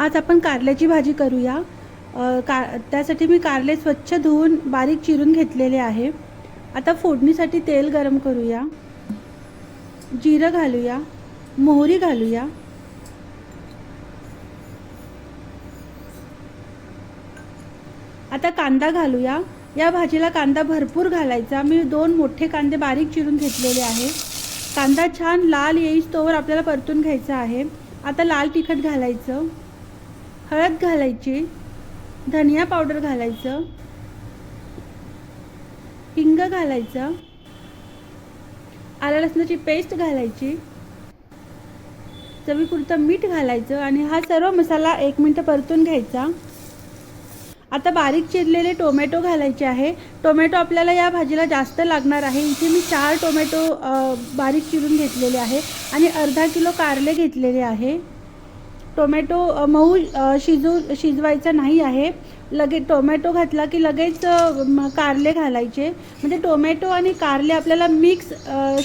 आज आपण कारल्याची भाजी करूया। त्यासाठी मी कारले स्वच्छ धुवून बारीक चिरून घेतलेले आहे। आता फोडणीसाठी तेल गरम करूया, जिरं घालूया, मोहरी घालूया, आता कांदा घालूया। या भाजीला कांदा भरपूर घालायचा। मी 2 मोठे कांदे बारीक चिरून घेतलेले आहे। कांदा छान लाल येईस्तोवर आपल्याला परतून घ्यायचा आहे। आता लाल तिखट घालायचं, हळद घालायची, धनिया पावडर घालायचं, हिंग घालायचं, आलं लसणाची पेस्ट घालायची, चवीपुरतं मीठ घालायचं आणि हा सर्व मसाला 1 मिनिट परतून घ्यायचा। आता बारीक चिरलेले टोमॅटो घालायचे आहे। टोमॅटो आपल्याला या भाजीला जास्त लागणार आहे। इथे मी 4 टोमॅटो बारीक चिरून घेतलेले आहे आणि अर्धा किलो कारले घेतलेले आहे। टोमॅटो मऊ शिजवायचा नाही आहे। लगेच टोमॅटो घातला की लगेच कारले घालायचे, म्हणजे टोमॅटो आणि कारले आपल्याला मिक्स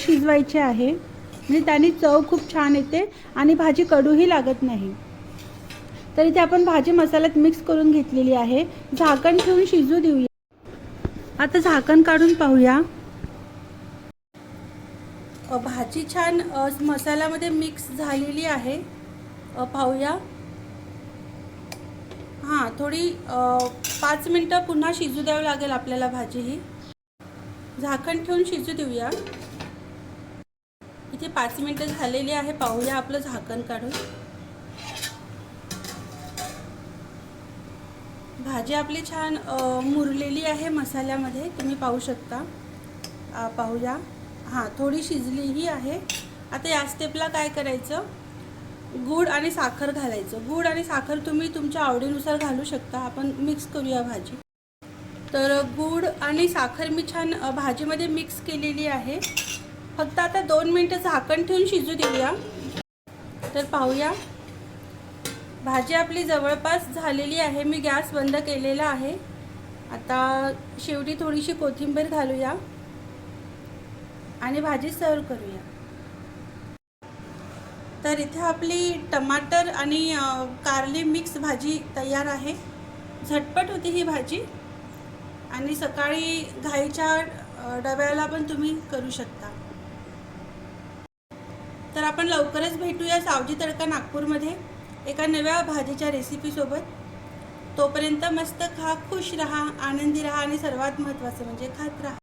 शिजवायचे आहे, म्हणजे त्याने चव खूप छान येते आणि भाजी कडूही लागत नाही। तर इथे आपण भाजी मसाल्यात मिक्स करून घेतलेली आहे। झाकण ठेवून शिजू देऊया। आता झाकण काढून पाहूया, भाजी छान मसाल्यामध्ये मिक्स झालेली आहे। पाहूया, हां, थोडी 5 मिनटं पुन्हा शिजू द्यावी लागेल आपल्याला भाजी ही। झाकण ठेवून शिजू देऊया। इथे 5 मिनटं झालेली आहे। पाहूया आपलं झाकण काढून। भाजी आपली छान मुरलेली आहे मसाल्यामध्ये, तुम्ही पाहू शकता। पाहूया, हां, थोडी शिजलीही आहे। आता या स्टेपला काय करायचं, गूळ आणि साखर घालायचं। गूळ आणि साखर तुम्ही तुमच्या आवडीनुसार घालू शकता। आपण मिक्स करूया भाजी। तर गूळ आणि साखर मी छान भाजीमध्ये मिक्स केलेली आहे। फक्त आता 2 मिनटं झाकण ठेवून शिजू देऊया। तर पाहूया, भाजी आपली जवळपास झालेली आहे। मी गॅस बंद केलेला आहे। आता शेवटी थोडीशी कोथिंबीर घालूया आणि भाजी सर्व करूया। तर इथे आपली टमाटर आणि कारली मिक्स भाजी तयार आहे। झटपट होती ही भाजी आणि सकाळी घाईच्या डब्याला पण तुम्ही करू शकता। तर आपण लवकरच भेटूया सावजी तडका नागपूरमध्ये एका नव्या भाजीच्या रेसिपीसोबत। तोपर्यंत मस्त खा, खुश रहा, आनंदी रहा आणि सर्वात महत्त्वाचं म्हणजे खात रहा।